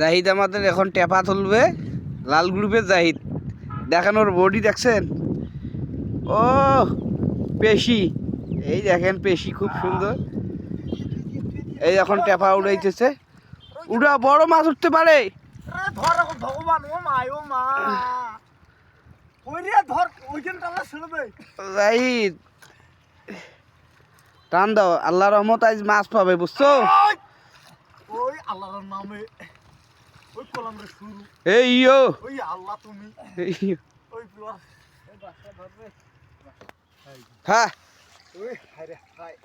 জাহিদ আমাদের এখন টেপা তুলবে, লাল গ্রুপের জাহিদ। দেখেন ওর বডি দেখছেন, ও পেশি, এই দেখেন পেশি খুব সুন্দর। এই এখন টেপা উড়াইতেছে, উড়া বড় মাছ উঠতে পারে। জাহিদ টান দাও, আল্লাহ রহমত আজ মাছ পাবে, বুঝছো? ওই আল্লাহর নামে ওই কলমের শুরু। এই ইয়ো ওই আল্লাহ তুমি ওই প্লাস এই বাসা ধরবে। হ্যাঁ ওই হায় হায়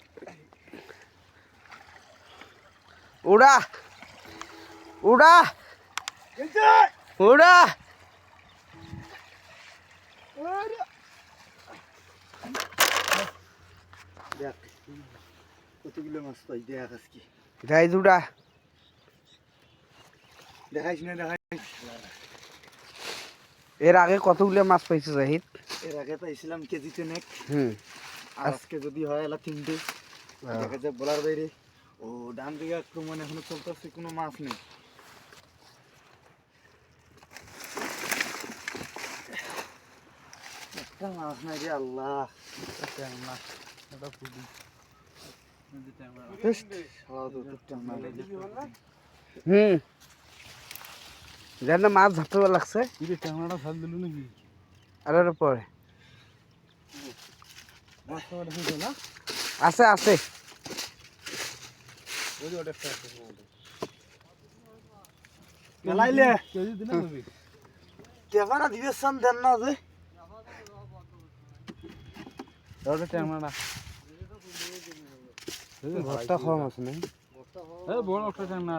উড়া উড়া উড়া। দেখ কতগুলো মাছ পাই, দেখ আজকে জাহিদ উড়া। দেখাইস না দেখাইস। এর আগে কতগুলো মাছ পাইছে জাহিদ? এর আগে পাইছিলাম কেজিতে নেক। আজকে যদি হয় এলা 3টে দেখা যায় বলার বাইরে। ও ডান দিকে আক্রমণ এখনো চলতেছে, কোনো মাছ নেই। একটা মাছ নাই রে আল্লাহ। জানি না মাছ ধরতে লাগছে। ট্যাংরাটা ছাল দিল নাকি? আর পরে আছে আছে মেলাইলে ক্যামেরা দিবেন দেন না যে ভর্তা খাওয়া মাছ নাই, বড় একটা ট্যাংরা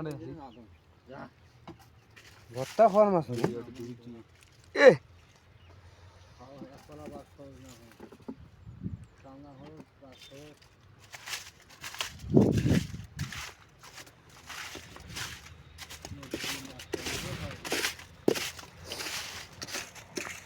ভর্তা খাওয়ার মাছ নেই। এ